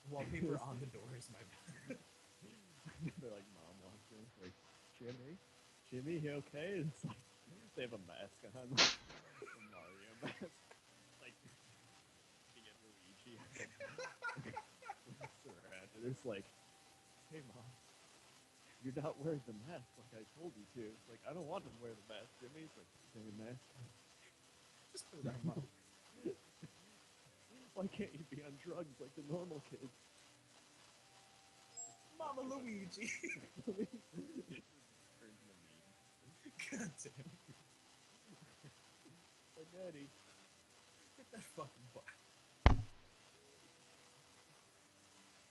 Wallpaper on the doors, my bad. They're like, mom walks in, it's like, Jimmy, you okay? And it's like they have a mask on, like a Mario mask, like looking at Luigi. Flips around, and it's like, hey mom, you're not wearing the mask like I told you to. It's like I don't want to wear the mask, Jimmy. It's like wearing a mask. Just put it on, mom. Why can't you be on drugs like the normal kids? Mama Luigi. Turns into meme. God damn. Like Daddy, Hit that fucking button.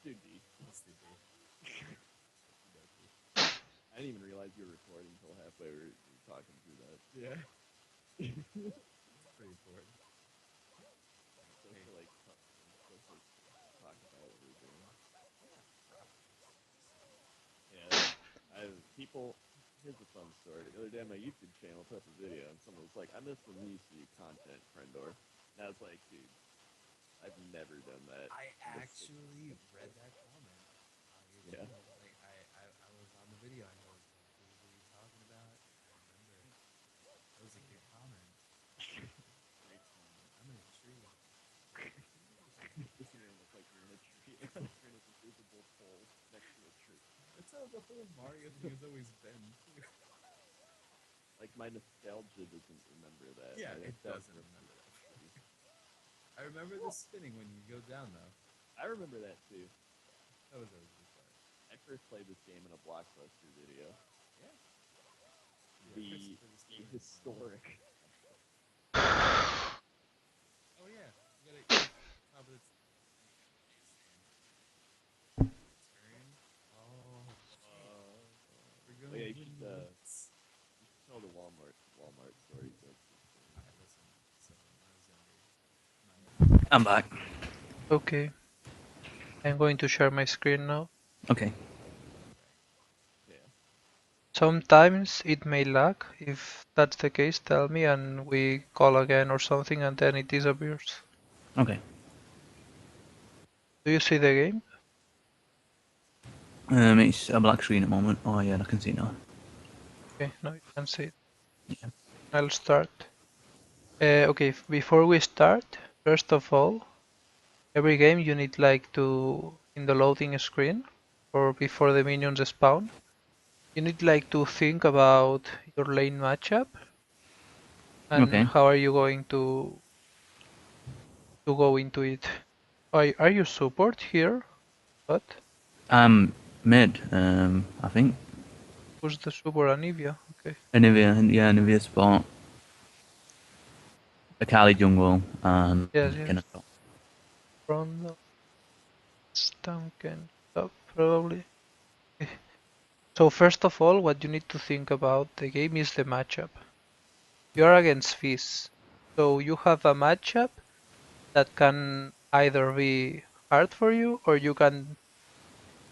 dude, D. Yes, they do. I didn't even realize you were recording until halfway. We were talking through that. Yeah. It's pretty important. I'm supposed to like talk about what we're doing. Yeah, I have people. Here's a fun story. The other day on my YouTube channel, I put up a video, and someone was like, "I miss when we used to do content, friendor." And I was like, "Dude, I've never done that." I In a actually read that comment on your yeah. channel. Like I was on the video and I was like, dude, what are you talking about? I remember that was a good comment. Great comment. I'm in a tree. Doesn't even look like you're in a tree. You're in a invisible pole next to a tree. That's how the whole Mario thing has always been. Like my nostalgia doesn't remember that. Yeah, My it doesn't nostalgia remember that. I remember the spinning when you go down though. I remember that too. That was always a good part. I first played this game in a Blockbuster video. Yeah. Yeah, The Christopher this the game is historic. oh yeah. You gotta top of the turn. Oh shit. We're Oh yeah, going in the woods. you should tell the Walmart story. I listen. So when I was younger, I'm back. Okay, I'm going to share my screen now. Okay. Yeah. Sometimes it may lag. If that's the case, tell me and we call again or something and then it disappears. Okay. Do you see the game? It's a black screen at the moment. Oh yeah, I can see now. Okay, now you can see it. Yeah. I'll start. Okay, before we start, first of all, every game you need like to, in the loading screen or before the minions spawn, you need like to think about your lane matchup and Okay. how are you going to go into it. Are you support here? What? Mid. I think. Who's the support? Anivia? Okay. Anivia. Yeah, Anivia spot. Akali jungle and Yes, yes. Kennesaw. From the Stunken top, probably. Okay. So first of all, what you need to think about the game is the matchup. You are against Fizz. So you have a matchup that can either be hard for you or you can,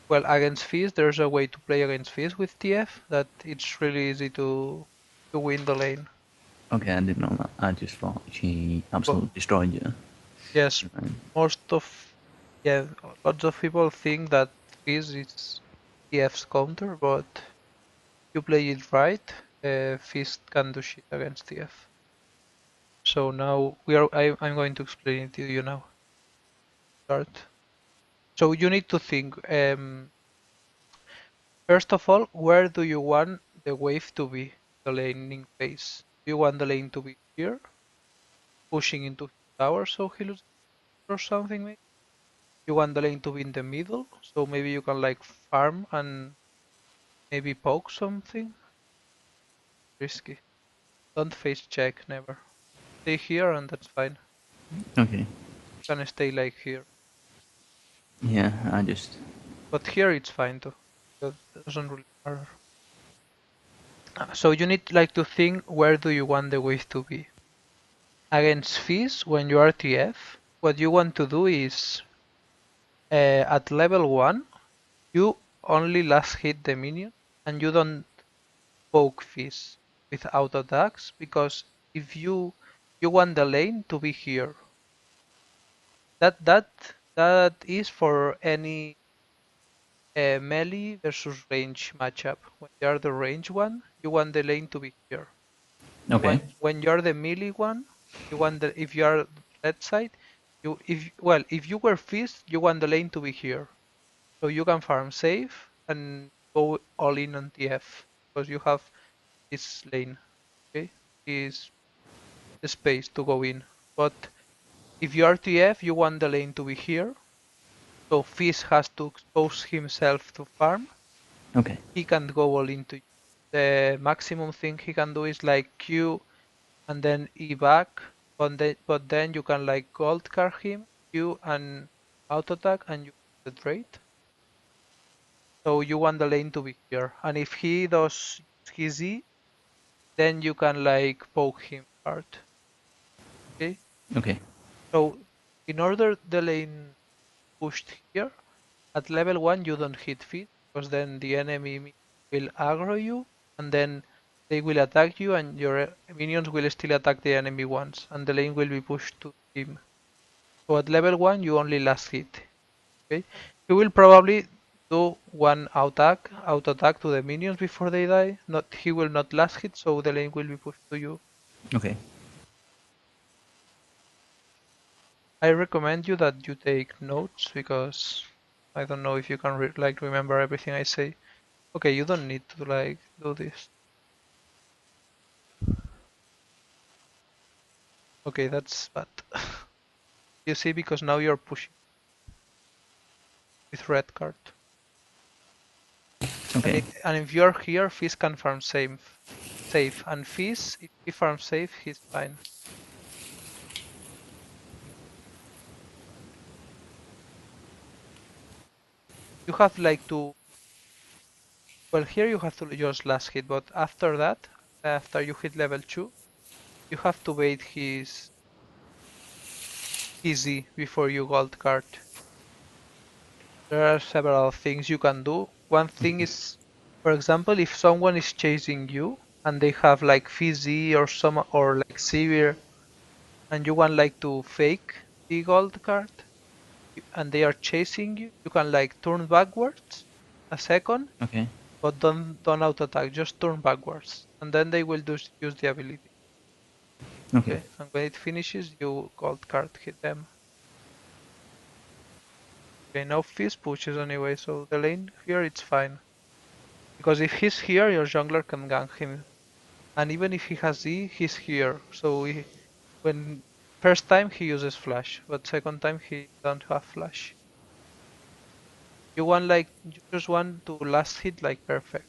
well, against Fizz, there's a way to play against Fizz with TF that it's really easy to win the lane. Okay, I didn't know that. I just thought she But absolutely destroyed you. yes, Um, most of, yeah, lots of people think that Fizz is TF's counter, but you play it right, Fizz can do shit against TF. So now I'm going to explain it to you now. Start. So you need to think, first of all, where do you want the wave to be, the laning phase? Do you want the lane to be here, pushing into his tower so he loses or something maybe? You want the lane to be in the middle, so maybe you can like farm and maybe poke something? Risky. Don't face check, never. Stay here and that's fine. okay. You can stay like here. Yeah, I just. But here it's fine too. That doesn't really matter. So you need like to think where do you want the wave to be. Against Fizz, when you are TF, what you want to do is at level 1, you only last hit the minion and you don't poke Fizz with auto attacks because if you want the lane to be here. That that is for any melee versus range matchup. When you are the range one, you want the lane to be here. Okay. When you're the melee one, you want the if you are red side, if you were fist, you want the lane to be here, so you can farm safe and go all in on TF because you have this lane, okay, this space to go in. But if you are TF, you want the lane to be here, so Fizz has to expose himself to farm. Okay. He can't go all into you. The maximum thing he can do is like Q and then E back, but then you can like gold card him, Q and auto attack, and you the trade. So you want the lane to be here, and if he does his E, then you can like poke him hard. Okay. Okay. So in order the lane pushed here, at level 1 you don't hit feet because then the enemy will aggro you and then they will attack you and your minions will still attack the enemy once and the lane will be pushed to him. So at level 1 you only last hit. Okay? He will probably do one auto attack to the minions before they die. Not he will not last hit, so the lane will be pushed to you. Okay. I recommend you that you take notes because I don't know if you can remember everything I say. Okay, you don't need to like do this. Okay, that's bad. You see, because now you're pushing with red card. Okay. And if you're here, Fizz can farm safe. And Fizz, if he farms safe, he's fine. You have like to. Well, here you have to just last hit, but after that, after you hit level 2, you have to wait his easy before you gold card. There are several things you can do. One thing is, for example, if someone is chasing you and they have like Fizzy or like Severe, and you want like to fake the gold card, and they are chasing you, you can like turn backwards a second, Okay. but don't auto attack, just turn backwards, and then they will use the ability. Okay. Okay, and when it finishes, you gold card hit them. Okay, now Fizz pushes anyway, so the lane here it's fine. Because if he's here, your jungler can gank him. And even if he has Z, he's here. So when first time he uses flash, but second time he don't have flash. You just want to last hit like perfect.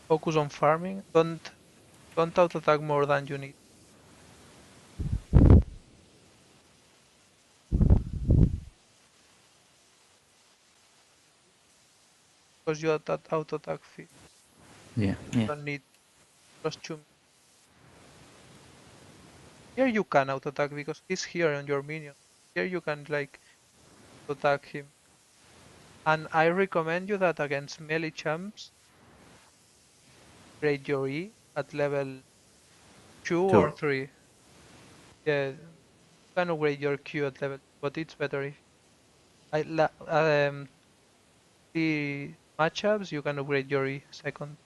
Focus on farming. Don't auto attack more than you need. Because you auto attack fit. Yeah. Yeah. Don't need just 2 minutes. Here you can auto attack because he's here on your minion. Here you can like attack him. And I recommend you that against melee champs, grade your E at level 2 or Two. 3. Yeah, you can upgrade your Q at level 2, but it's better if the matchups you can upgrade your E second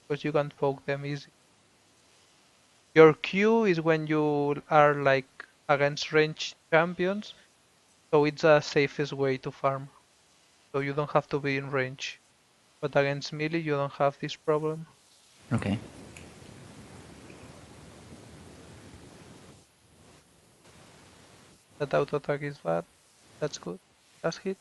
because you can poke them easy. Your Q is when you are like against ranged champions, so it's the safest way to farm. So you don't have to be in range. But against melee you don't have this problem. Okay. That auto attack is bad. That's good. That's hit.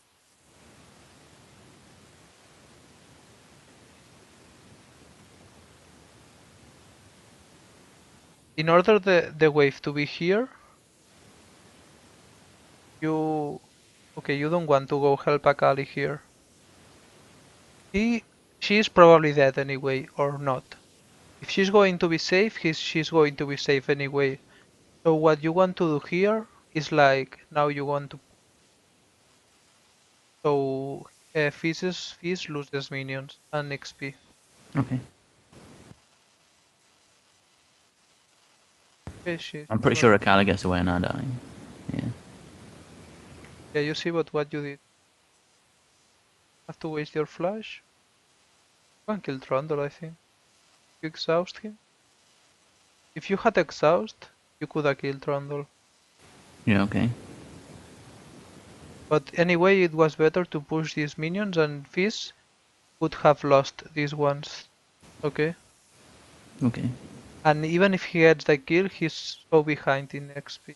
In order the wave to be here, you okay, you don't want to go help Akali here. He she is probably dead anyway, or not. If she's going to be safe, she's going to be safe anyway. So what you want to do here is like now you want to so Fizz loses minions and XP. Okay. Okay, she's I'm pretty sure Akala gets away and I die. Yeah. Yeah, you see what you did. Have to waste your flash. You can kill Trundle, I think. You exhaust him. If you had exhaust, you could have killed Trundle. Yeah, okay. But anyway, it was better to push these minions, and Fizz would have lost these ones. Okay? Okay. And even if he gets the kill, he's so behind in XP.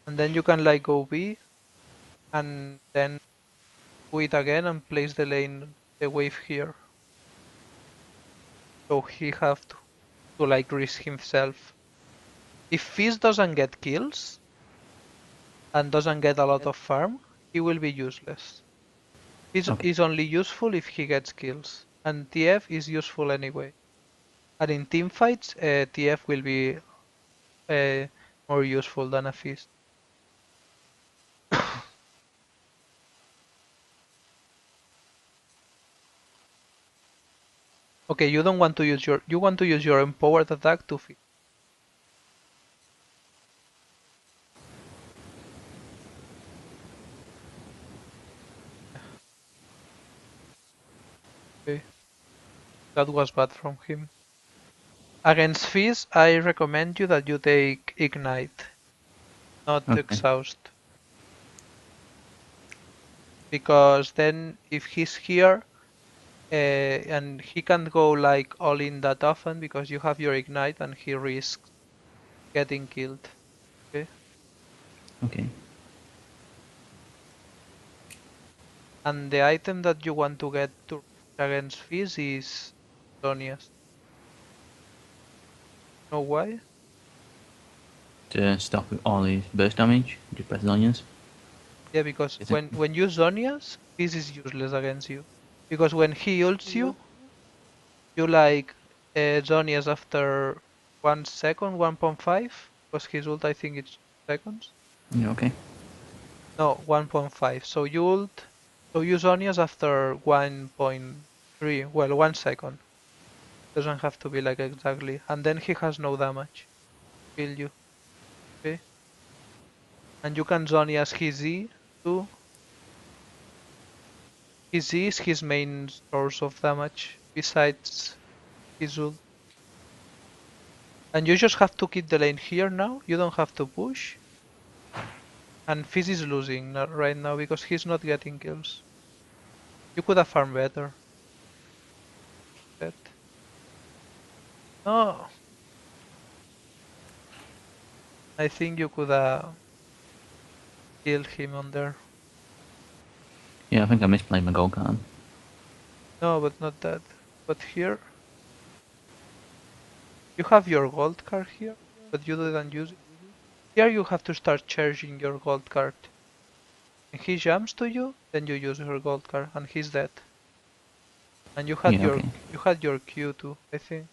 And then you can like go B, and then do it again and place the lane, the wave here. So he have to like risk himself. If Fizz doesn't get kills, and doesn't get a lot of farm, he will be useless. Fizz Okay. is only useful if he gets kills, and TF is useful anyway. And in teamfights, TF will be uh, more useful than a Fizz. Okay, you don't want to use you want to use your empowered attack to Fizz. Okay, that was bad from him. Against Fizz, I recommend you that you take Ignite, not Okay. Exhaust. Because then if he's here, and he can't go like all in that often because you have your Ignite and he risks getting killed. Okay. Okay. And the item that you want to get to against Fizz is Zonia's. Know why? To stop all these burst damage, just press onions. Yeah, because Is it? when you Zonia's, Fizz is useless against you. Because when he ults you, you like Zonia's after 1 second, 1.5. Because his ult I think it's 2 seconds. Yeah, okay. No, 1.5. So you ult, so use Zonia's after 1.3. Well, 1 second. Doesn't have to be like exactly. And then he has no damage. Kill you. Okay. And you can Zonia's his Z too. His Z is his main source of damage besides his ult. And you just have to keep the lane here now. You don't have to push. And Fizz is losing right now because he's not getting kills. You could have farmed better. But no, I think you could have killed him on there. Yeah, I think I misplayed my gold card. No, but not that. But here, you have your gold card here, but you didn't use it. Here you have to start charging your gold card. And he jumps to you, then you use your gold card, and he's dead. And Yeah, okay. you had your Q too, I think.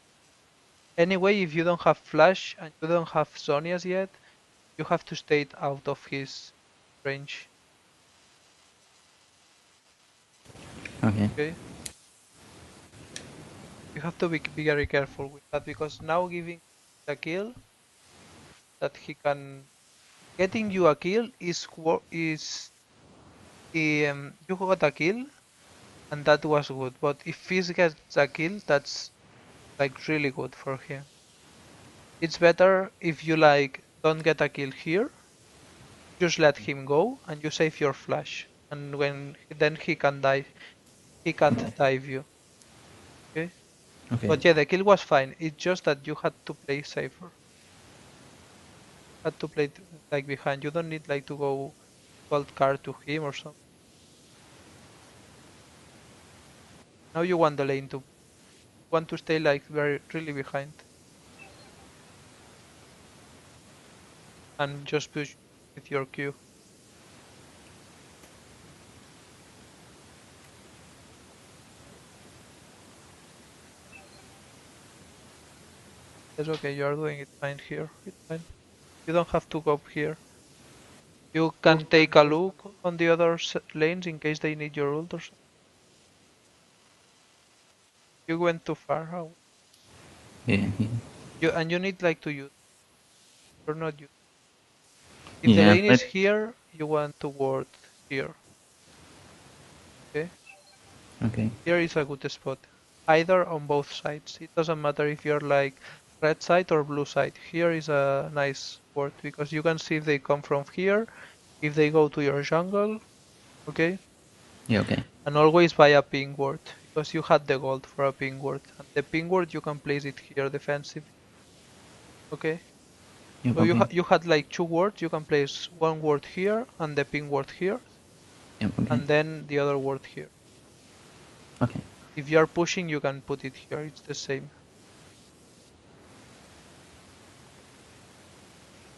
Anyway, if you don't have flash and you don't have Zonias yet, you have to stay out of his range. Okay. Okay? You have to be very careful with that because now giving the kill that he can getting you a kill is you got a kill and that was good. But if Fizz gets a kill, that's like really good for him. It's better if you like don't get a kill here, just let him go and you save your flash. And when then he can dive, he can't dive you. Okay. Okay. But yeah, the kill was fine. It's just that you had to play safer. Had to play like behind. You don't need like to go gold card to him or something. Now you want the lane to want to stay like very really behind and just push with your Q. It's okay, you are doing it fine here. It's fine. You don't have to go up here. You can take a look on the other lanes in case they need your ult or something. You went too far. Oh, Yeah, yeah. You need like to use or not use. If the Yeah, lane is but here, you want to ward here. Okay, okay. here is a good spot. Either on both sides. It doesn't matter if you're like red side or blue side. Here is a nice ward because you can see if they come from here, if they go to your jungle. Okay, Yeah, okay. and always buy a ping ward because you had the gold for a ping ward, and the ping ward you can place it here defensively. Okay, Yep, so okay. you had like two wards. You can place one ward here and the ping ward here, Yep, okay. and then the other ward here. Okay. If you are pushing, you can put it here. It's the same.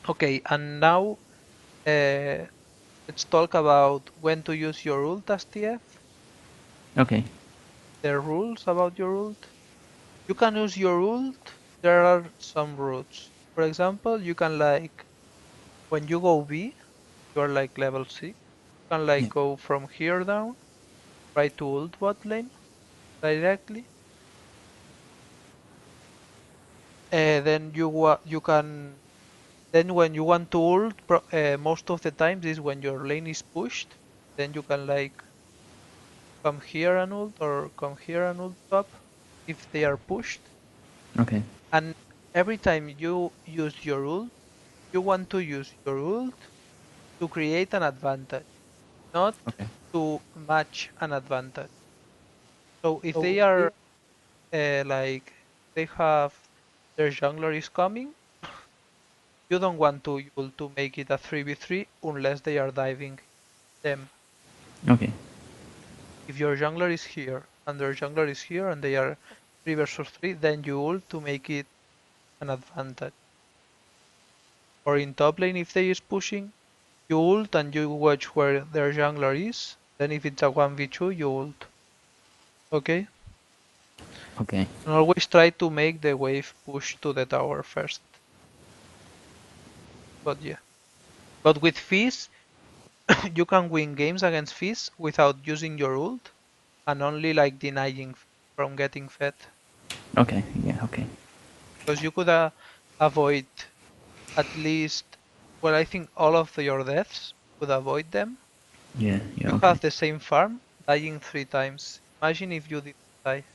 Okay, and now uh, let's talk about when to use your ult as TF. Okay. The rules about your ult. You can use your ult. There are some routes. For example, you can like when you go B, you are like level 6. You can like Yeah. go from here down, try to ult bot lane directly. Then you can then when you want to ult, most of the times is when your lane is pushed. Then you can like come here and ult or come here and ult top if they are pushed. Okay. And every time you use your ult, you want to use your ult to create an advantage, not Okay. to match an advantage. So if So they are like they have their jungler is coming, you don't want to ult to make it a 3v3 unless they are diving them. okay. If your jungler is here and their jungler is here and they are 3 versus 3, then you ult to make it an advantage. Or in top lane, if they is pushing, you ult and you watch where their jungler is. Then if it's a 1v2, you ult. Okay? Okay. And always try to make the wave push to the tower first. But yeah. But with Fizz, you can win games against Fizz without using your ult and only like denying from getting fed. Okay. Yeah, okay. Because you could avoid at least, well, I think all of your deaths could avoid them. Yeah, yeah, You okay. have the same farm, dying 3 times. Imagine if you didn't die.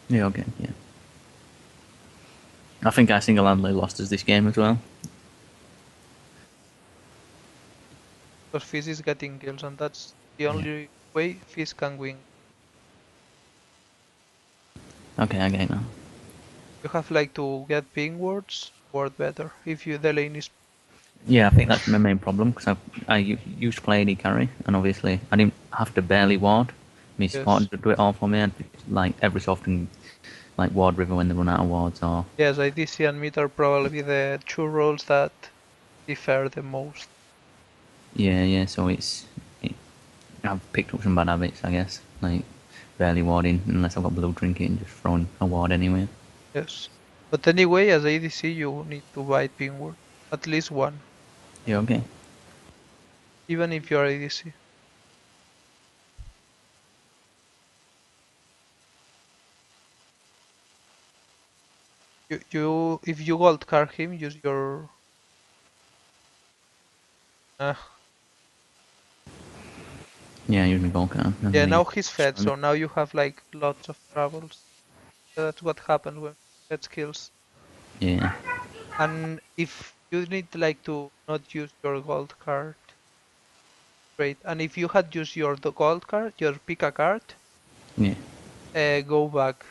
Yeah, okay, yeah. I think I single-handedly lost us this game as well. Because Fizz is getting kills, and that's the Yeah. only way Fizz can win. Okay, I get it now. You have like to get ping wards, ward better. If you the lane is Yeah, I think that's my main problem because I used to play AD carry, and obviously I didn't have to barely ward. My support yes, to do it all for me. I'd like every so often, like ward river when they run out of wards, or yes, IDC and mid are probably the two roles that differ the most. yeah, yeah. So I've picked up some bad habits, I guess, like barely warding unless I've got blue trinket and just throwing a ward anyway. Yes, but anyway, as ADC, you need to buy ping ward, at least one, Yeah, okay. even if you are ADC. You if you gold card him, use your. Uh, Yeah, use my Volcan. And yeah, my now he's fed, so now you have like lots of troubles. That's what happens when fed skills. yeah, And if you need like to not use your gold card, great. And if you had used your gold card, your pick a card, yeah, go back.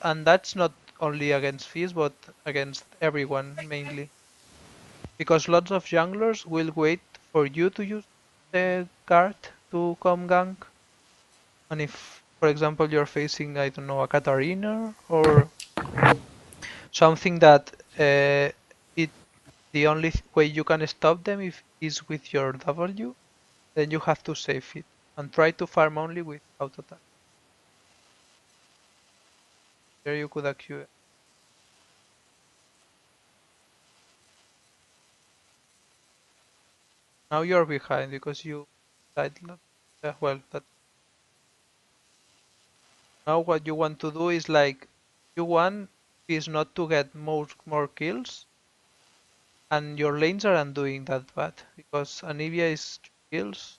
And that's not only against Fizz, but against everyone mainly. Because lots of junglers will wait for you to use the card to come gank. And if, for example, you're facing, I don't know, a Katarina or something that it the only way you can stop them if is with your W, then you have to save it and try to farm only with auto attack. There you could accrue. Now you're behind because you died. Well, that now what you want to do is like you want is not to get more kills, and your lanes aren't doing that bad because Anivia is 2 kills,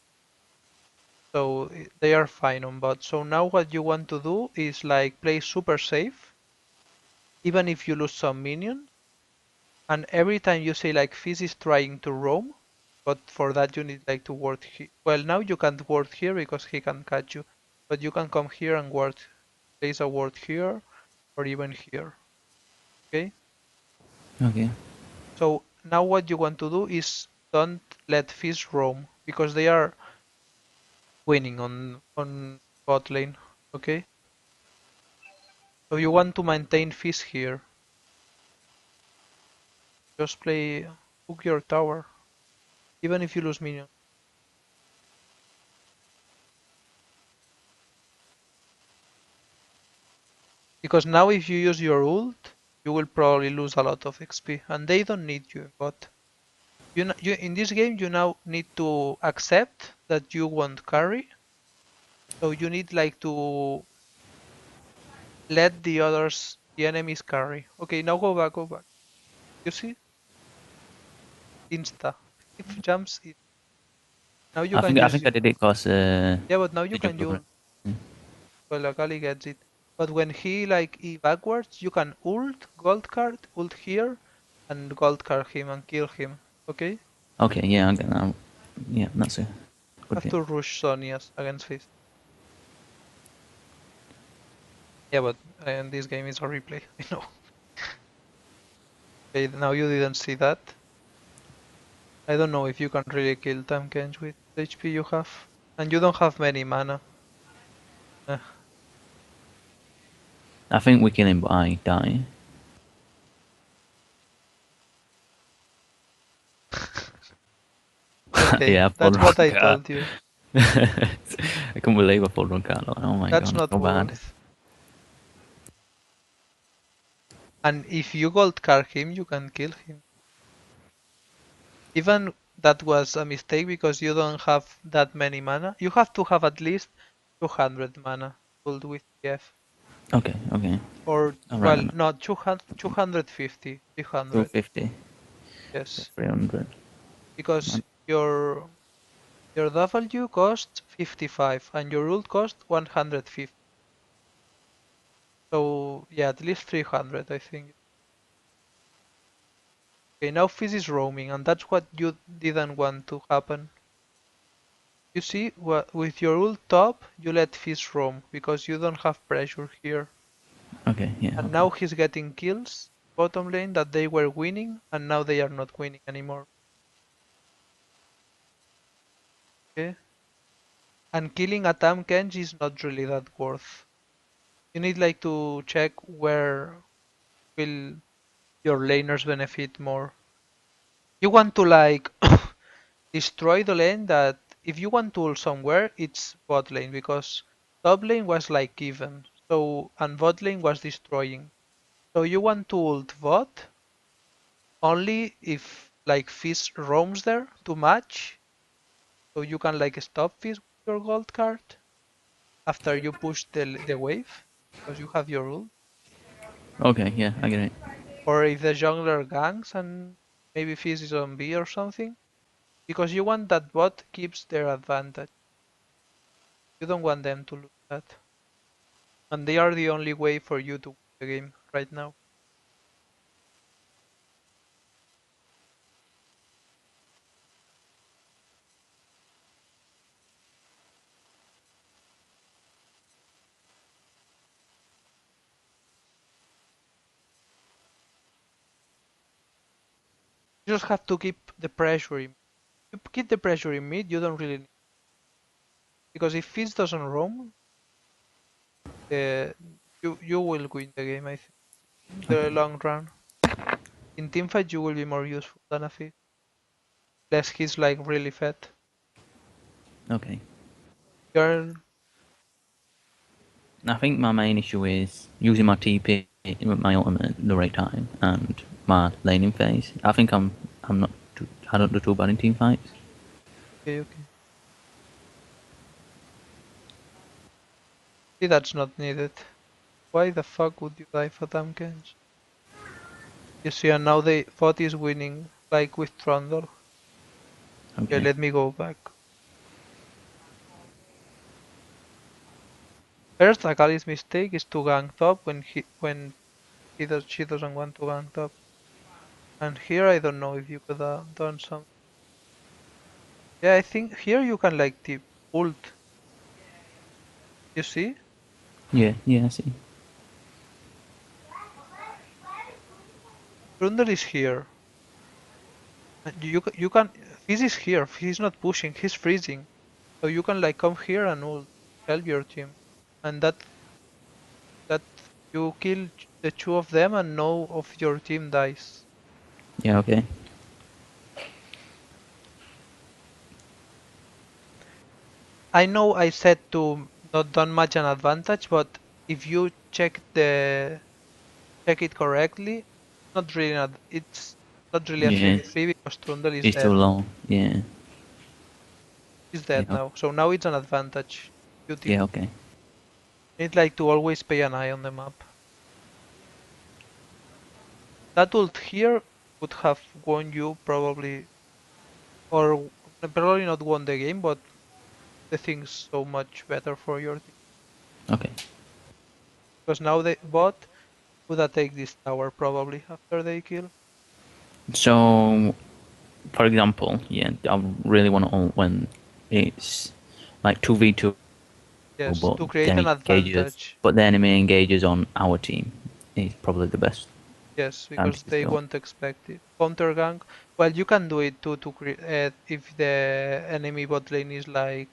so they are fine on bot. So now what you want to do is like play super safe, even if you lose some minions, and every time you say like Fizz is trying to roam, but for that you need like to ward here. Well, now you can't ward here because he can catch you, but you can come here and ward, place a ward here or even here. Okay? Okay. So now what you want to do is don't let Fizz roam because they are winning on bot lane. Okay? So you want to maintain Fizz here. Just play hook your tower, even if you lose minions. Because now if you use your ult, you will probably lose a lot of XP, and they don't need you. But you in this game you now need to accept that you won't carry, so you need like to let the enemies carry. Okay, now go back, go back. You see, insta. If jumps it. Now you can I use think I it. did it because Yeah, but now you they can jumped over use. it. Mm. Well, Akali gets it. But when he like E backwards, you can ult, gold card, ult here, and gold card him and kill him. Okay? Okay, yeah, I get that. Yeah, that's a good Have bit. to rush Sonias against Fizz. Yeah, but this game is a replay. I know. Okay, now you didn't see that. I don't know if you can really kill Tahm Kench with the HP you have. And you don't have many mana. Eh. I think we kill him by dying. Okay, Yeah, full that's what run I car. told you. I couldn't believe a full run car. Like, oh my That's god, it's not so bad. worth. And if you gold card him, you can kill him. Even that was a mistake because you don't have that many mana. You have to have at least 200 mana pulled with TF. Okay, okay. Or, Alright well, then. no, 250, 300. 250, Yes. 300. Because your W costs 55 and your ult costs 150. So, yeah, at least 300, I think. Okay, now Fizz is roaming, and that's what you didn't want to happen. You see, with your ult top, you let Fizz roam, because you don't have pressure here. Okay, yeah, And okay. now he's getting kills, bottom lane, that they were winning, and now they are not winning anymore. Okay? And killing a Tahm Kench is not really that worth. You need like to check where will your laners benefit more. You want to like destroy the lane that if you want to ult somewhere, it's bot lane because top lane was like even. So and bot lane was destroying. So you want to ult bot only if like Fizz roams there to match. So you can like stop Fizz with your gold card after you push the wave because you have your ult. Okay, yeah, I get it. Or if the jungler ganks and maybe Fizz is on B or something. Because you want that bot keeps their advantage. You don't want them to lose that. And they are the only way for you to win the game right now. You just have to keep the pressure in. You keep the pressure in mid, you don't really need. Because if Fizz doesn't roam, uh, you will win the game, I think. In the Okay. long run. In teamfight you will be more useful than a Fizz. Unless he's like really fat. Okay. You're I think my main issue is using my TP with my ultimate at the right time and my laning phase. I think I'm not too, I don't do too bad in team fights. okay, okay. See, that's not needed. Why the fuck would you die for Tahm Kench? You see, and now the bot is winning, like with Trundle. Okay, Okay. let me go back. First, Akali's mistake is to gank top when she doesn't want to gank top. And here I don't know if you could have done some. Yeah, I think here you can like tip ult. You see? Yeah, yeah, I see. Trundle is here. You can. Fizz is here. He's not pushing. He's freezing. So you can like come here and ult, help your team, and that you kill the two of them and no of your team dies. Yeah, okay. I know I said to not done much an advantage, but if you check it correctly, it's not really a Yeah, 3v3 because Trundle is it's dead. too low. Yeah, He's yeah, dead now, so now it's an advantage. You yeah, okay. need like to always pay an eye on the map. That ult here would have won you probably, or probably not won the game, but the thing's so much better for your team. Okay. Because now the bot would take this tower probably after they kill. So, for example, yeah, I really want to ult when it's like 2v2, Yes, but to create an advantage. the enemy engages on our team is probably the best Yes, time because to use they the ult. won't expect it. Counter gank. Well, you can do it too to create if the enemy bot lane is like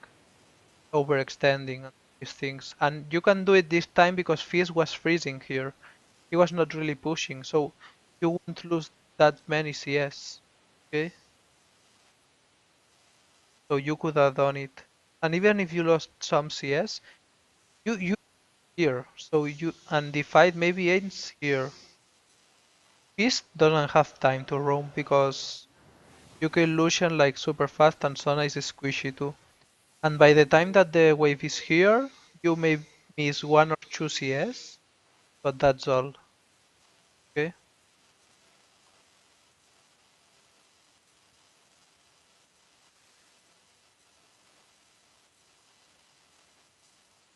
overextending and these things. And you can do it this time because Fizz was freezing here. He was not really pushing, so you won't lose that many CS. Okay, so you could have done it. And even if you lost some CS, you here. So you and the fight maybe ends here. Fizz doesn't have time to roam because you kill Lucian like super fast and Sona is squishy too. And by the time that the wave is here, you may miss 1 or 2 CS, but that's all. Okay?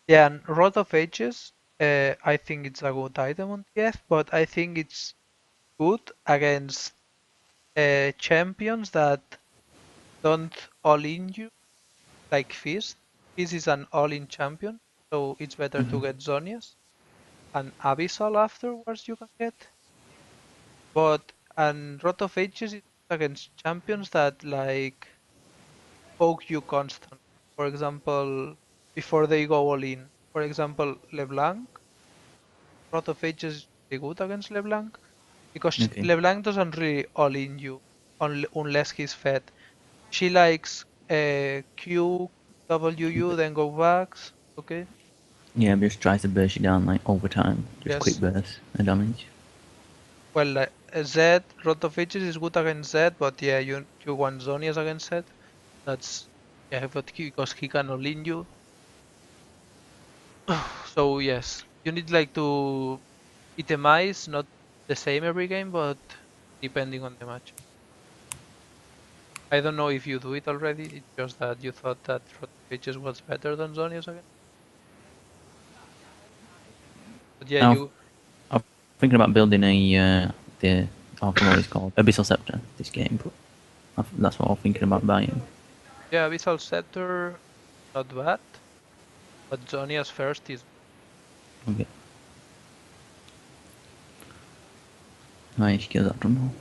Yeah, and Rod of Ages, I think it's a good item on TF, but I think it's good against champions that don't all-in you, like Fizz. Fizz is an all-in champion, so it's better to get Zonias. And Abyssal afterwards you can get. But and Rot of Ages is against champions that like poke you constant. For example, before they go all in. For example, LeBlanc, Rot of Ages is really good against LeBlanc because Okay. LeBlanc doesn't really all in you unless he's fed. She likes Q, WU, then go back. Okay. Yeah, just tries to burst you down like over time. Just quick Yes. burst of damage. Well, Z, Rot of Ages is good against Z, but yeah, you want Zonias against Z. That's yeah, but because he can all in you. So yes, you need like to itemize, not the same every game, but depending on the match. I don't know if you do it already. It's just that you thought that Pages was better than Zonius again. But yeah, Now, you I'm thinking about building I forgot what it's called, Abyssal Scepter this game, but that's what I'm thinking about buying. yeah, Abyssal Setter not bad, but Zonius first is Okay. My skills, I don't know.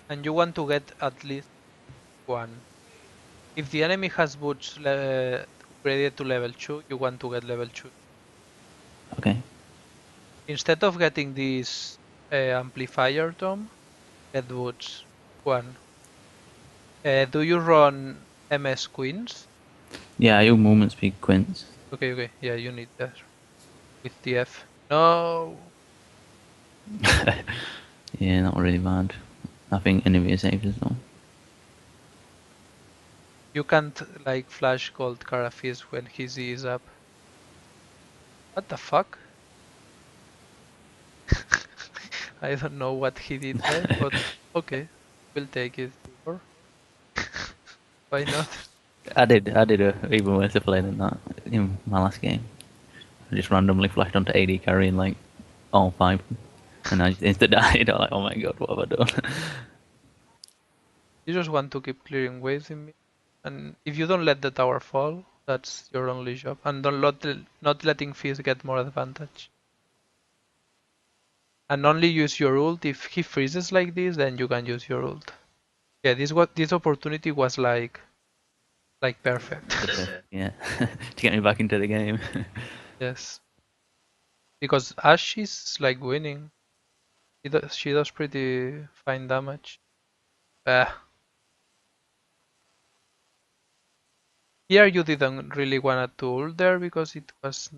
and you want to get at least one. If the enemy has boots upgraded to level 2, you want to get level 2. Okay. Instead of getting this amplifier dome, get boots. One. Do you run MS Queens? Yeah, I use movement speed quints. Okay, okay. Yeah, you need that with TF. No, Yeah, not really bad. I think Anivia saves as well. you can't like flash gold Karafis when his E is up. What the fuck? I don't know what he did there, but okay, we'll take it. Sure. Why not? I did a even worse play than that in my last game. I just randomly flashed onto AD carrying like all five, and I just insta died. I'm like, oh my god, what have I done? You just want to keep clearing waves in me, and if you don't let the tower fall, that's your only job. And don't not letting Fizz get more advantage. And only use your ult if he freezes like this, then you can use your ult. Yeah, this opportunity was like perfect. The perfect, yeah, to get me back into the game. Yes, because Ashe is like winning. She does pretty fine damage. Ah, here you didn't really want to ult there because it was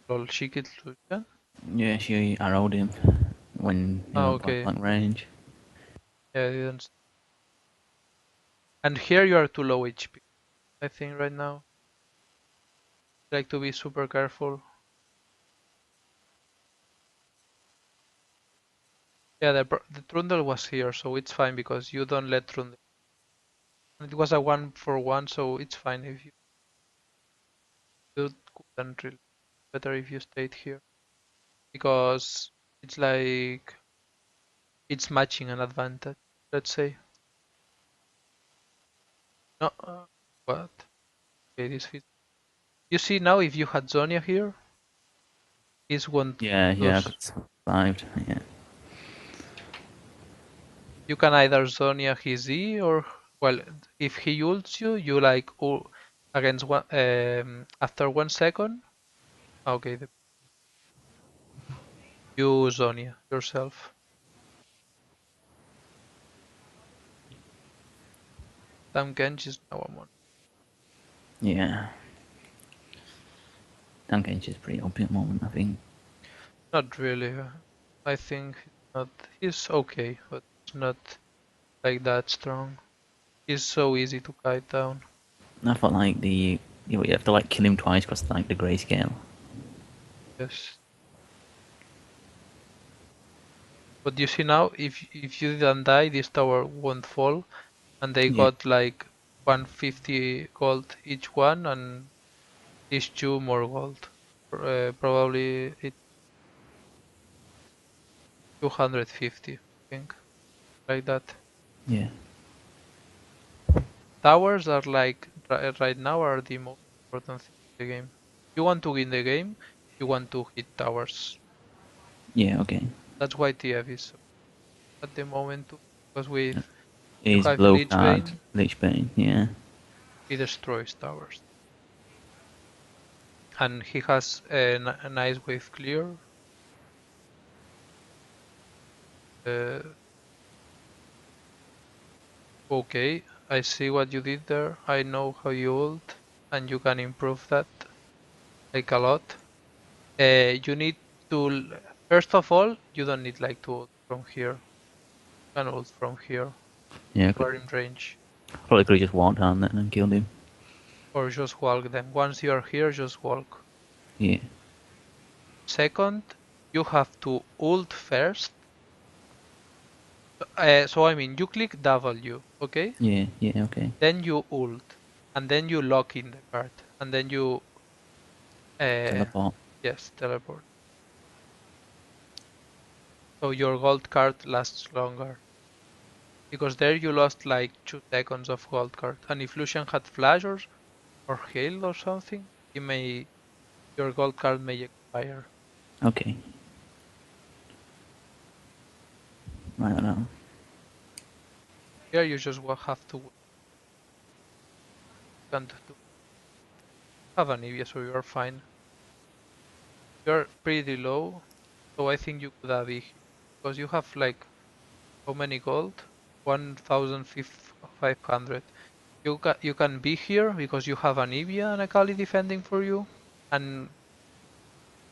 lol she killed Lucian. Yeah, she arrowed him when he Ah, went point okay. blank range. Yeah, I didn't. And here you are too low HP. I think right now. Like to be super careful. Yeah, the Trundle was here, so it's fine because you don't let Trundle. It was a 1-for-1, so it's fine if you couldn't really. Better if you stayed here because it's like it's matching an advantage. Let's say. No, what? Okay, this fits. You see now, if you had Zonia here, this won't Yeah, I lose. got survived. Yeah, You can either Zonia his E or, well, if he ults you, you like against one after 1 second. Okay, you Zonia yourself. Damn Genji is now a one. yeah. Tankench is pretty OP at the moment, I think. Not really. I think not. He's okay, but not like that strong. He's so easy to kite down. I thought like you have to like kill him twice because like the grayscale. Yes. But you see now, if you didn't die, this tower won't fall, and they Yeah, got like 150 gold each one, and these two more gold. Probably it 250, I think, like that. yeah, Towers are like right now are the most important thing in the game. You want to win the game, you want to hit towers. yeah. Okay. That's why TF is at the moment too, because with you Is have blue Lich card Bane, Lich Bane? Yeah, he destroys towers. And he has a nice wave clear. Uh, okay, I see what you did there. I know how you ult, and you can improve that like a lot. You need to first of all, you don't need like to ult from here. You can ult from here. yeah. You are in range, Probably could have just walked down there and killed him. or just walk them. Once you are here, just walk. Yeah, Second, you have to ult first. So I mean, you click W, okay? yeah. Okay. Then you ult, and then you lock in the card, and then you uh, Teleport. yes, teleport. So your gold card lasts longer. Because there you lost like 2 seconds of gold card. And if Lucian had flash or hail or something, your gold card may expire. Okay. Right now. Here you just will have to can't do have an Evia, so you're fine. You're pretty low, so I think you could have E here. Because you have like how many gold? 1,500. You can be here because you have an Evia and a Kali defending for you, and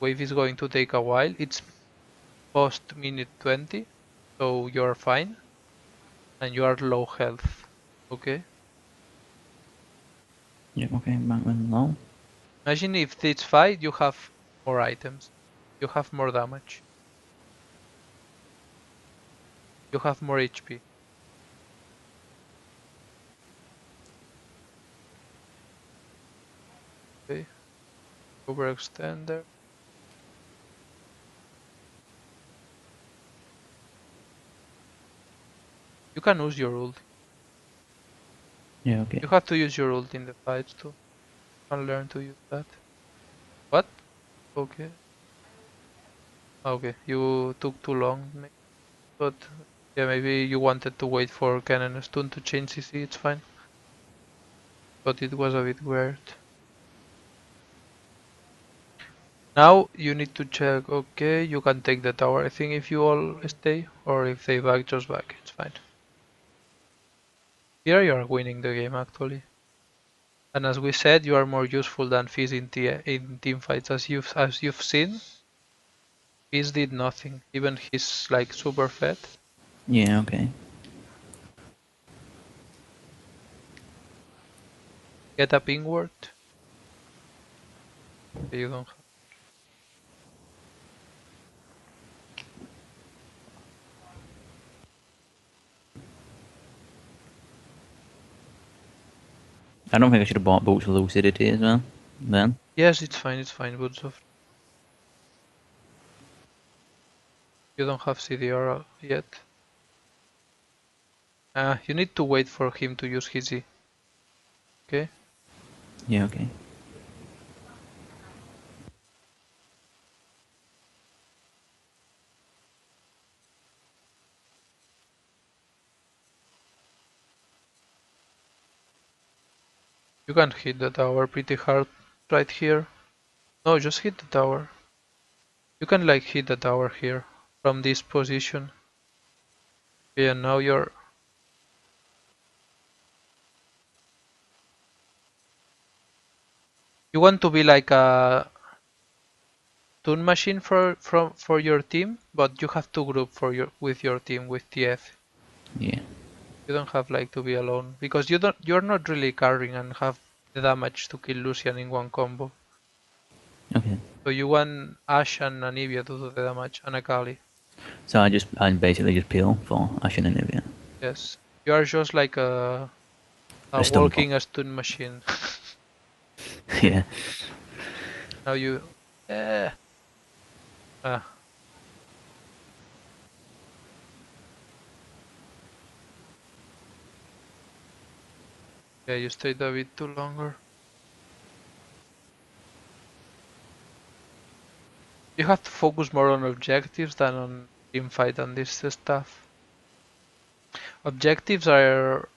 wave is going to take a while. It's post minute 20, so you're fine, and you are low health. Okay. Yeah. Okay. Back when low. Imagine if this fight you have more items. You have more damage. You have more HP. Okay. Overextender. You can use your ult. Yeah, okay. You have to use your ult in the fights too. You can learn to use that. What? Okay. Okay, you took too long, but yeah, maybe you wanted to wait for Cannon Stun to change CC, it's fine. But it was a bit weird. Now you need to check, okay, you can take the tower, I think, if you all stay, or if they back, just back, it's fine. Here you are winning the game actually. And as we said, you are more useful than Fizz in team fights. As you've seen, Fizz did nothing. Even he's like super fed. Yeah, okay. Get a ping ward. You don't have. I don't think I should have bought Boots of Lucidity as well. Then. Yes, it's fine, Boots of. You don't have CDR yet. You need to wait for him to use his E. Okay? Yeah, okay. You can hit the tower pretty hard right here. No, just hit the tower. You can like hit the tower here from this position. Okay, and now you're. You want to be like a stun machine for your team, but you have to group for your with your team with TF. Yeah. You don't have like to be alone because you're not really carrying and have the damage to kill Lucian in one combo. Okay. So you want Ashe and Anivia to do the damage and Akali. So I basically just peel for Ashen and Nivea. Yes. You are just like a A stun bot. walking stun machine. Yeah. Now you eh. Ah, yeah, you stayed a bit too longer. You have to focus more on objectives than on teamfight and this stuff. Objectives are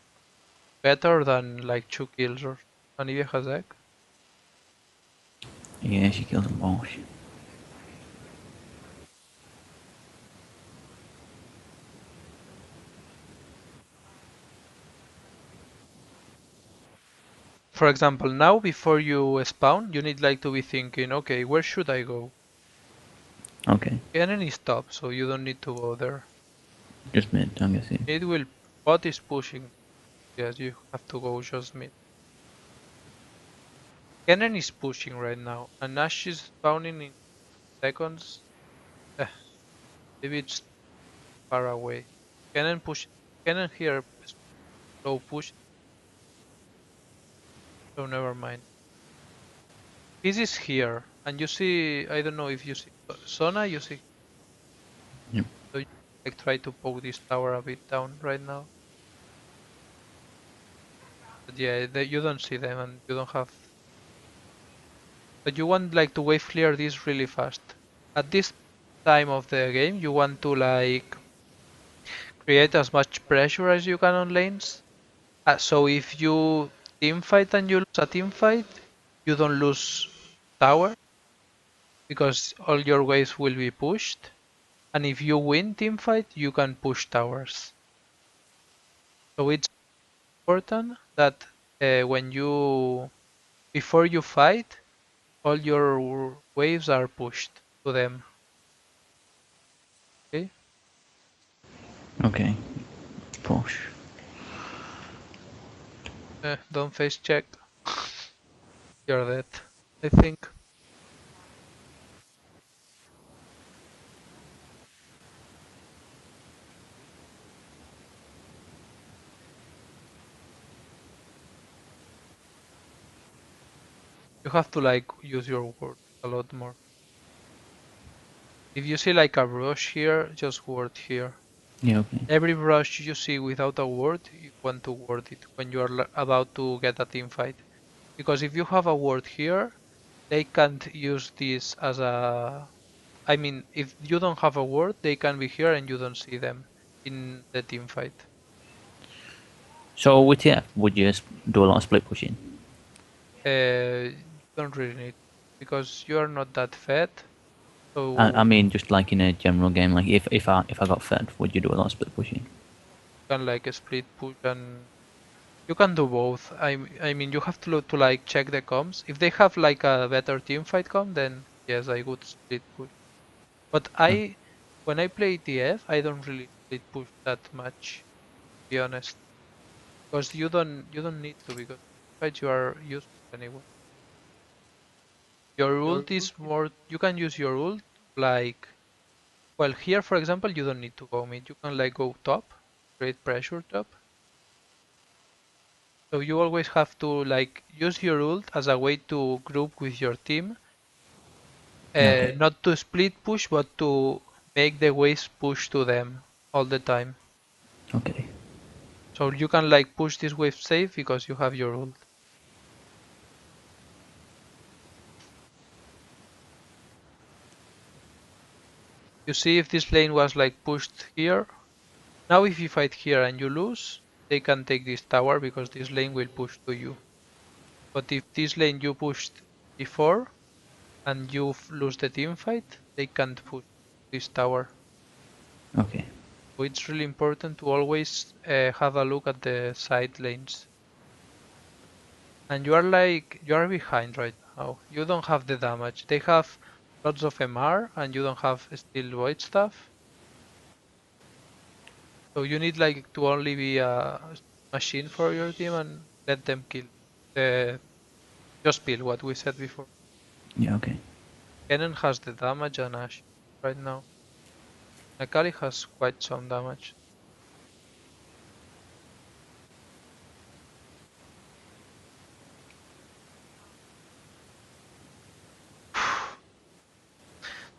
better than like 2 kills or Anivia has egg. Yeah, she kills them all. For example, now before you spawn, you need like to be thinking, okay, where should I go? Okay. Enemy stop, so you don't need to go there. Just mid, I'm guessing. It will. Bot is pushing. Yes, you have to go just mid. Kennen is pushing right now, and Nash is spawning in seconds. Eh, maybe it's far away. Kennen push. Kennen here slow push. So never mind. This is here, and you see. I don't know if you see Sona. You see. Yep. So you like try to poke this tower a bit down right now. But yeah, you don't see them, and you don't have. But you want like to wave clear this really fast. At this time of the game, you want to like create as much pressure as you can on lanes. So if you team fight and you lose a team fight, you don't lose tower because all your waves will be pushed. And if you win team fight, you can push towers. So it's important that when you before you fight, all your waves are pushed to them. Okay. Okay. Push. Don't face check. You're dead. I think. You have to like use your word a lot more. If you see like a brush here, just word here. Yeah, okay. Every brush you see without a word, you want to word it when you are about to get a team fight. Because if you have a word here, they can't use this as a... I mean, if you don't have a word, they can be here and you don't see them in the team fight. So with TF, would you do a lot of split pushing? You don't really need, because you are not that fed. I So mean, just like in a general game, like if I got fed, would you do a lot of split pushing? you can like split push, and you can do both. I mean, you have to look to like check the comms. If they have like a better team fight comm, then yes, I would split push. But when I play TF, I don't really split push that much, to be honest, because you don't need to, because fight you are useful anyway. Your ult is more. You can use your ult like, well, here for example, you don't need to go mid. You can like go top, create pressure top. So you always have to like use your ult as a way to group with your team, Okay. not to split push, but to make the waves push to them all the time. Okay. So you can like push this wave safe because you have your ult. You see if this lane was like pushed here. Now if you fight here and you lose, they can take this tower because this lane will push to you. But if this lane you pushed before and you lose the team fight, they can't push this tower. Okay. So it's really important to always have a look at the side lanes. And you are behind right now. You don't have the damage. They have lots of MR and you don't have still void stuff. So you need like to only be a machine for your team and let them kill. The just peel what we said before. Yeah, okay. Kennen has the damage and Ash right now. Akali has quite some damage.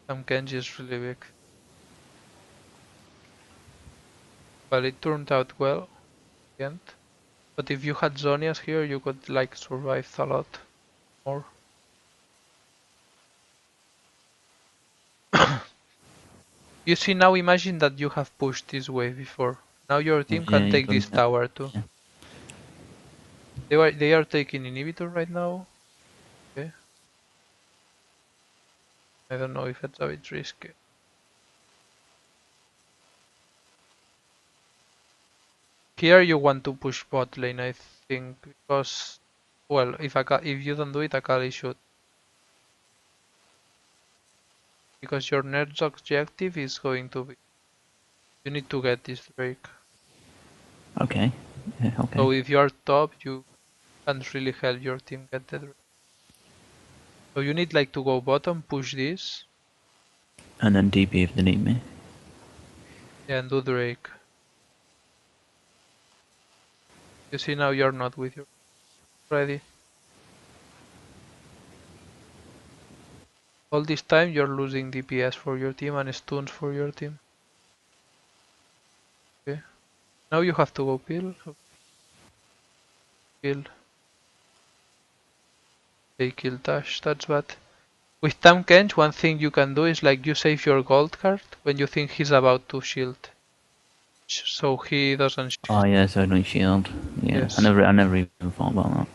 Some Genji is really big. Well, it turned out well in the end. But if you had Zonias here, you could like survive a lot more. You see now, imagine that you have pushed this wave before. Now your team Yeah, can you've take done this that. tower too. Yeah. They are taking inhibitor right now. Okay. I don't know if it's a bit risky. Here you want to push bot lane, I think, because, well, if you don't do it, Akali should, because your next objective is going to be, you need to get this Drake. Okay. Yeah, okay. So if you are top, you can't really help your team get the Drake. So you need like to go bottom, push this, And then DP if they need me. and do Drake. You see now you're not with your ready. All this time you're losing DPS for your team and stuns for your team. Okay. Now you have to go peel. Kill. They kill Tash, that's bad. With Tam Kench, one thing you can do is like you save your gold card when you think he's about to shield. So he doesn't Oh shield. yeah, so no shield. Yeah, Yes. I never even thought about that.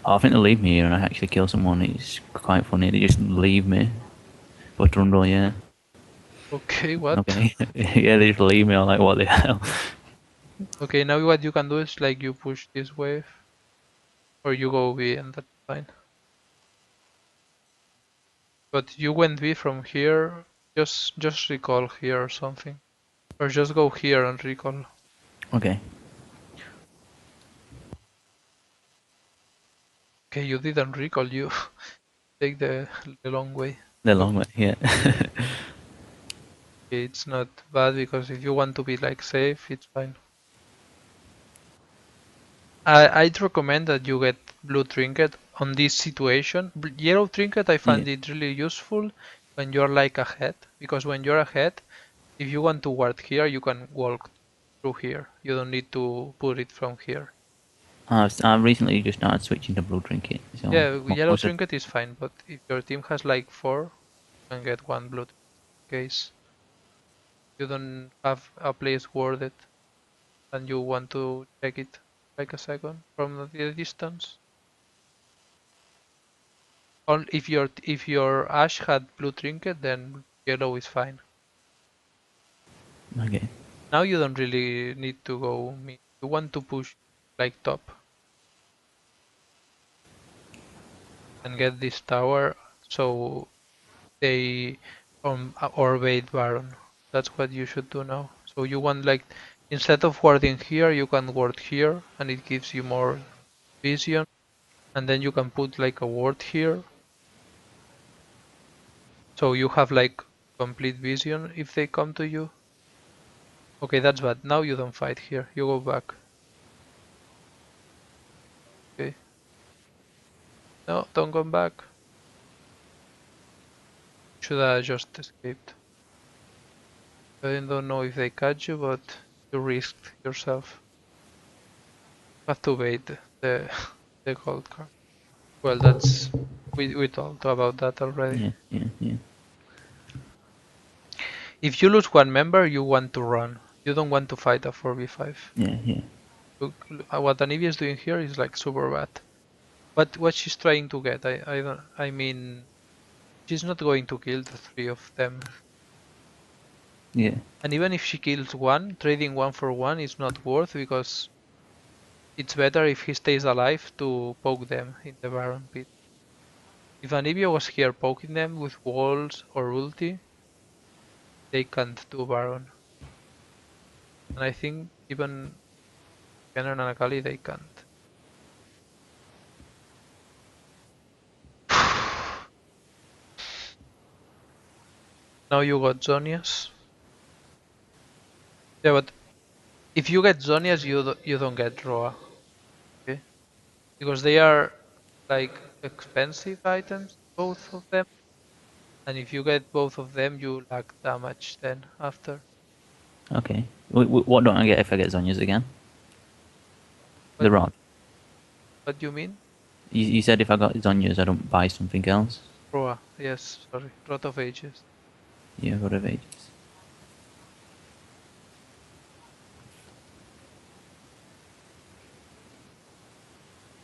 Oh, I think they leave me here and I actually kill someone. It's quite funny. They just leave me. But Trundle, yeah. Okay, what? Okay. Yeah, they just leave me. I'm like, what the hell? Okay, now what you can do is like you push this wave or you go B and that's fine. But you went B from here, just recall here or something. Or just go here and recall. Okay. Okay, you didn't recall, you take the long way. The Okay, long way, yeah. it's not bad because if you want to be like safe, it's fine. I'd recommend that you get blue trinket on this situation, yellow trinket I find Yeah. it really useful when you're like ahead, because when you're ahead, if you want to ward here, you can walk through here. You don't need to put it from here. I've recently just started switching to blue trinket, so Yeah, yellow most of trinket is fine, but if your team has like 4, you can get 1 blue in case you don't have a place warded and you want to check it like a second from the distance. Or if your Ash had blue trinket, then yellow is fine. okay. Now you don't really need to go mid. You want to push like top and get this tower so they orbit Baron. That's what you should do now. So you want like instead of warding here, you can ward here and it gives you more vision. And then you can put like a ward here. So you have like complete vision if they come to you. Okay, that's bad. Now you don't fight here. You go back. Okay. No, don't come back. Should have just escaped. I don't know if they catch you, but you risked yourself. Have to wait the the gold card. Well, that's we talked about that already. Yeah, yeah, yeah, If you lose one member, you want to run. You don't want to fight a 4v5. yeah, yeah. Look, what Anivia is doing here is like super bad. But what she's trying to get, I don't, I mean, she's not going to kill the 3 of them. Yeah. And even if she kills one, trading 1 for 1 is not worth because it's better if he stays alive to poke them in the Baron pit. If Anivia was here poking them with walls or ulti, they can't do Baron. And I think even Kennen and Akali they can't. Now you got Zonias. Yeah, but if you get Zonias, you don't get Roa, okay? Because they are like expensive items, both of them. And if you get both of them, you lack damage then after. Okay. What don't I get if I get Zonya's again? The What rod. what do you mean? You said if I got Zonya's, I don't buy something else. Roa, yes, sorry, Rot of Ages. Yeah, Rod of Ages.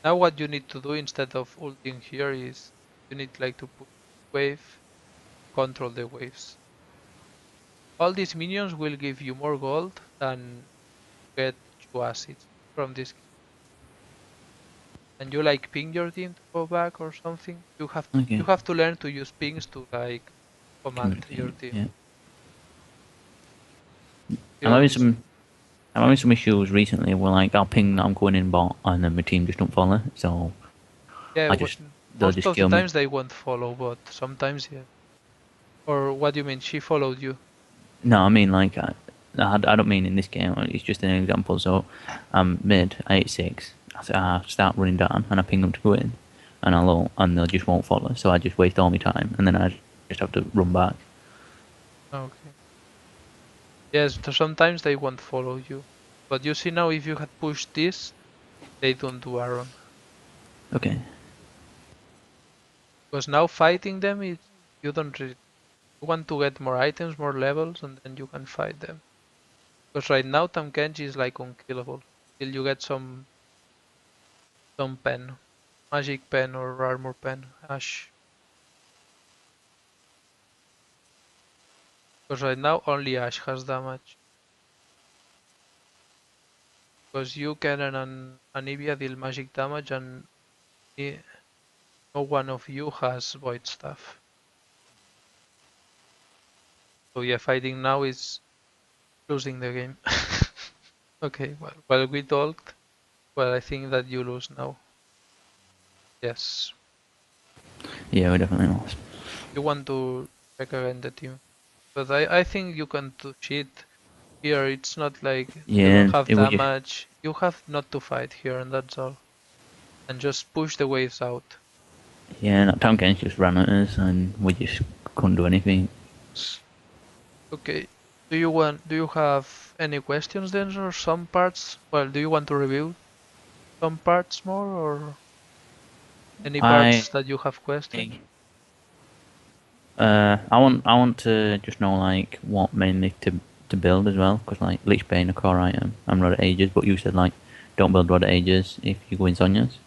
Now what you need to do instead of ulting here is you need like to put wave, control the waves. All these minions will give you more gold than get you acids from this. And you like ping your team to go back or something. You Okay. have to learn to use pings to like command your Communicate. team. Yeah. See I'm all having this. some. I'm having some issues recently where like I'll ping that I'm going in bot and then my team just don't follow. So Yeah, they'll most just of the kill me. times they won't follow, but sometimes yeah. Or what do you mean? She followed you? No, I mean like I don't mean in this game. It's just an example. So I'm mid 86. I start running down and I ping them to go in, and and they just won't follow. So I just waste all my time and then I just have to run back. Okay. Yes, sometimes they won't follow you. But you see now, if you had pushed this, they don't do Aaron. Okay. Because now fighting them, you don't really you want to get more items, more levels, and then you can fight them. Because right now Tam Kenji is like unkillable till you get some pen, magic pen or armor pen, Ash. Because right now only Ash has damage. Because you, Kennen, and Anivia deal magic damage, and no one of you has void stuff. So yeah, fighting now is losing the game. Okay, well, while we talked, well, I think that you lose now. Yes. Yeah, we definitely lost. You want to check again the team. But I think you can do shit here. It's not like you don't Yeah, have it was just damage. You have not to fight here, and that's all. And just push the waves out. Yeah, that Town Games just ran at us and we just couldn't do anything. Okay. Do you have any questions then, or some parts? Well, do you want to review some parts more, or any I parts that you have questions? I want to just know like what mainly to build as well, because like Lich Bane a core item and Rod of Ages, but you said like don't build Rod of Ages if you go in Zonias.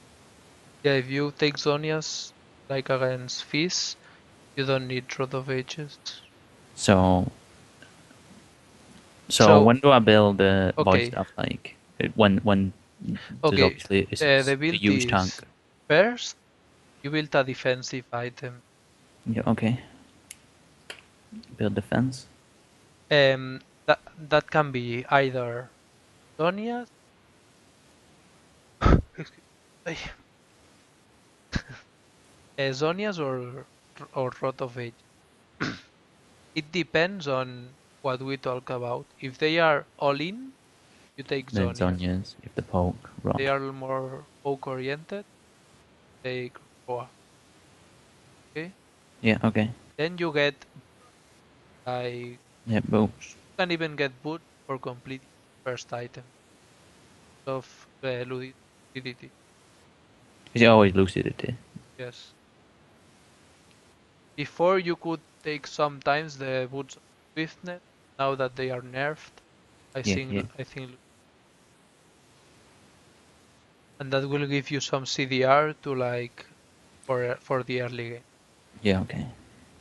Yeah, if you take Zonias like against Fizz, you don't need Rod of Ages. So So, when do I build void okay, stuff like when there's okay. obviously it's The a build huge tank. is first you build a defensive item. Yeah, okay. Build defense. That can be either Zonias, excuse- ay, Zonias or Rod of Ages. It depends on what we talk about. If they are all in, you take Then Zonias. Zonias if the poke They rod. are more poke oriented, take Roa. Okay. Yeah, okay. Then you get like Yeah, boots. you can even get boot for completing first item of lucidity. Is it always lucidity? Yes. Before you could take sometimes the boots of swiftness. Now that they are nerfed, Yeah, yeah. I think, and that will give you some CDR to like for the early game. Yeah, okay.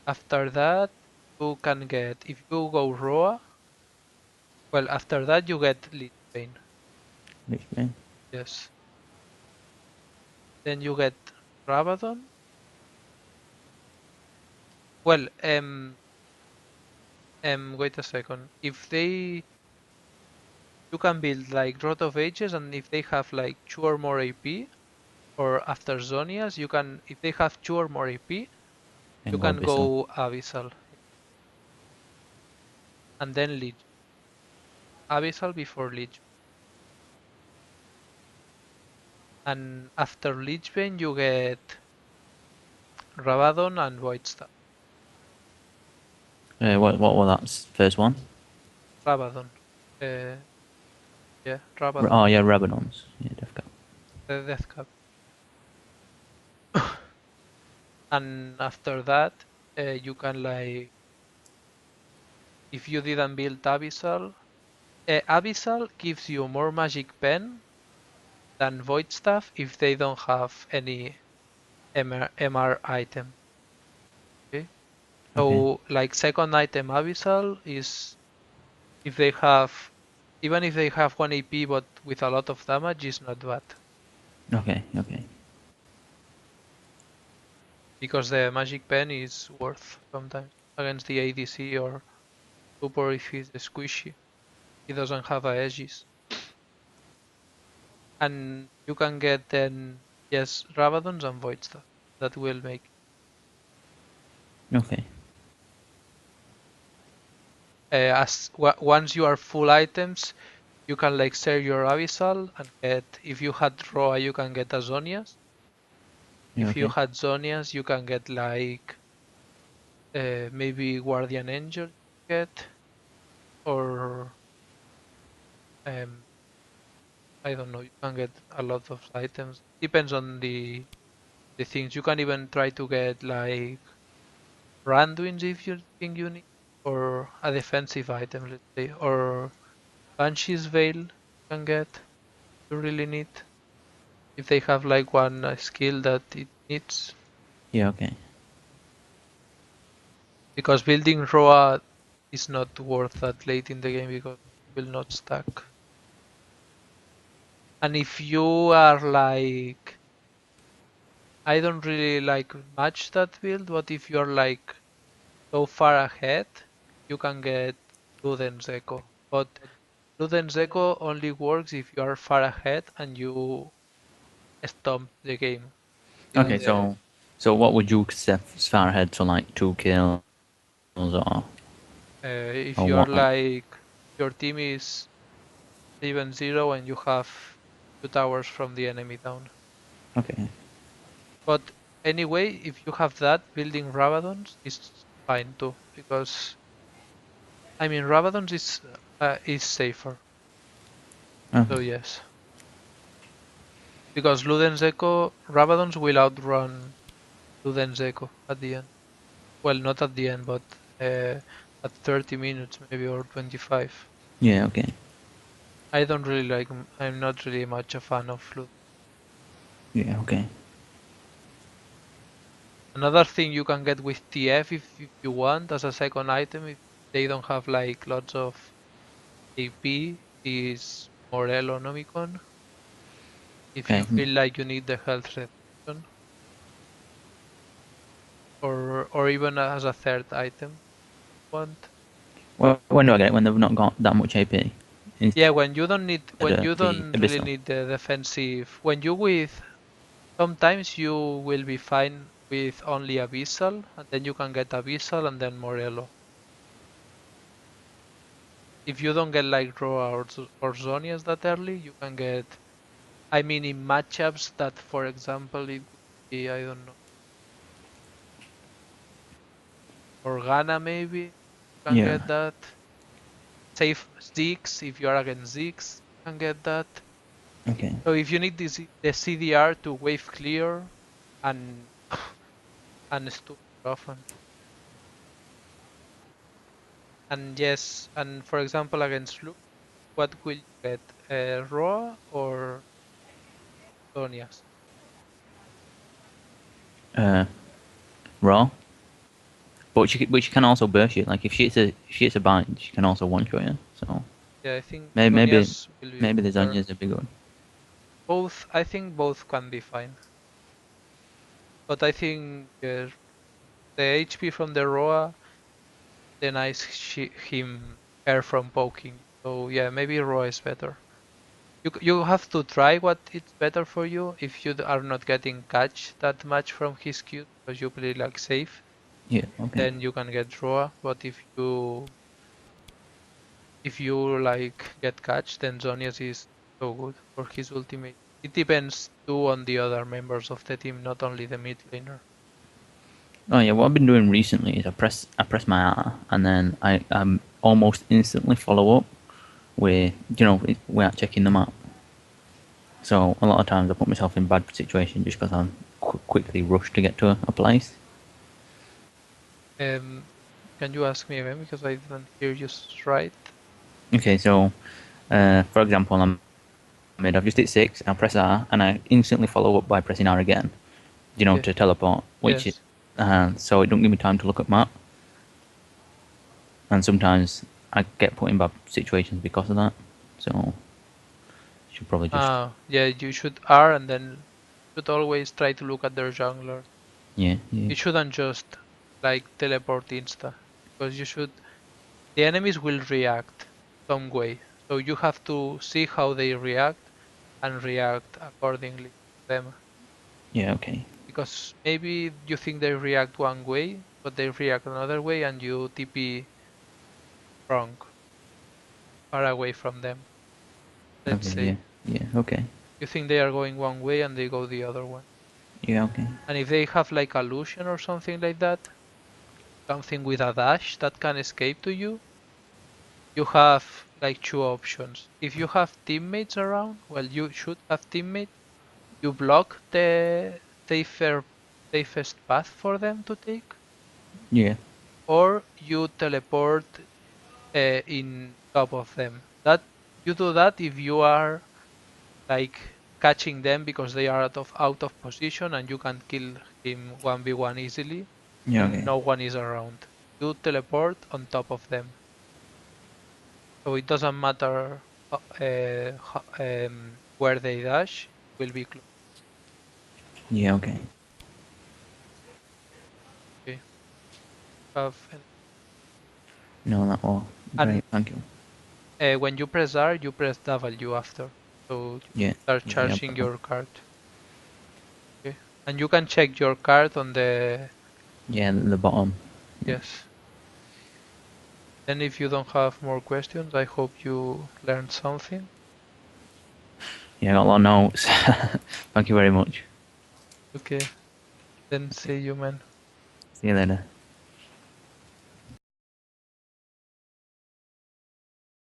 After that, you can get if you go Roa. Well, after that you get Lich Bane. Lich Bane. Yes. Then you get Rabadon. Well, wait a second. If they, you can build like Rod of Ages, and if they have like 2 or more AP, or after Zonias, you can, if they have 2 or more AP, you And go can Abyssal. go Abyssal, and then Lich. Abyssal before Lich. And after Lich Bane, you get Rabadon and Void Staff. What was that first one? Rabadon. Uh, yeah, Oh Rabadon. yeah, Rabadons. Yeah, Death Cap. The Death Cap. And after that, you can like, if you didn't build Abyssal, Abyssal gives you more magic pen than Void Staff if they don't have any MR item. Okay? Okay. So like second item Abyssal is if they have, even if they have 1 AP but with a lot of damage, is not bad. Okay. Okay. Because the magic pen is worth sometimes against the ADC or super if he's squishy. He doesn't have a Aegis. And you can get then, yes, Rabadons and Void Staff. That will make Okay. once you are full items, you can like share your Abyssal and get, if you had Roa, you can get Azonias. Yeah. If you Okay. had Zonias, you can get like maybe Guardian Angel get, or um, I don't know, you can get a lot of items. Depends on the things. You can even try to get like Randuins if you think you need, or a defensive item, let's say, or Banshee's Veil you can get. You really need if they have like one skill that it needs. Yeah. Okay. Because building Roa is not worth that late in the game because it will not stack. And if you are like, I don't really like much that build, but if you're like so far ahead, you can get Luden's Echo. But Luden's Echo only works if you are far ahead and you stomp the game. Till Okay. the, So what would you set as far ahead to like 2 kills if or you are what? like, your team is 7-0 and you have 2 towers from the enemy down. Okay. But anyway, if you have that, building Rabadons is fine too, because I mean Rabadons is safer. Okay. So yes, because Luden's Rabadons will outrun Luden's at the end. Well, not at the end, but at 30 minutes maybe or 25. Yeah, okay. I don't really like. I'm not really much a fan of Luden. Yeah, okay. Another thing you can get with TF if you want as a second item if they don't have like lots of AP is Morello Nomicon. If Okay. you feel like you need the health reduction or even as a third item want. Well, when do I get it? When they've not got that much AP? Yeah, Instead when of you the don't really Abyssal. need the defensive when you with sometimes you will be fine with only Abyssal and then you can get Abyssal and then Morello. If you don't get like Roa or Zonias that early, you can get. I mean, in matchups that, for example, it would be I don't know Organa maybe you can Yeah. get that. Save Ziggs if you are against Ziggs, you can get that. Okay. So if you need the CDR to wave clear and and stun often. And yes, and for example against Luke, what will you get? Roa or Zonias? Uh, Raw. But she can also burst you. Like if she hits a bind, she can also one shot you. So Yeah, I think maybe Zonias will be maybe the better. Zanya is a big one. Both, I think both can be fine. But I think the HP from the Roa denies her from poking. So yeah, maybe Roa is better. You have to try what it's better for you. If you are not getting catch that much from his Q because you play like safe, Yeah. Okay. then you can get Roa. But if you like get catch, then Zonias is so good for his ultimate. It depends too on the other members of the team, not only the mid laner. Oh yeah. What I've been doing recently is I press my R and then I almost instantly follow up with without checking the map. So a lot of times I put myself in bad situation just because I'm quickly rushed to get to a place. Um, can you ask me again because I didn't hear you right? Okay, so for example, I've just hit 6, I'll press R, and I instantly follow up by pressing R again, Yeah. to teleport, Yes. so it don't give me time to look at map, and sometimes I get put in bad situations because of that, so should probably just, Yeah, you should R and then should always try to look at their jungler. yeah, yeah, You shouldn't just like teleport insta because you should the enemies will react some way. So you have to see how they react and react accordingly to them. yeah, okay, Because maybe you think they react one way, but they react another way and you TP wrong, far away from them. Let's okay, yeah, say. yeah, okay, You think they are going one way and they go the other one. yeah, okay, And if they have like a Lucian or something like that, something with a dash that can escape to you, you have like two options. If you have teammates around, well, you should have teammates. You block the safer, safest path for them to take, yeah, or you teleport in top of them. That you do that if you are like catching them because they are out of position and you can kill him 1v1 easily yeah, and okay, no one is around. You teleport on top of them. So it doesn't matter where they dash, will be close. yeah, okay, Okay. Have no, that was and great, thank you, when you press R, you press W after, so you yeah, start yeah, yeah, charging your card. Okay. And you can check your card on the yeah, the bottom, yeah. yes. Then if you don't have more questions, I hope you learned something. Yeah, I got a lot of notes. Thank you very much. Okay. Then see you, man. See you later.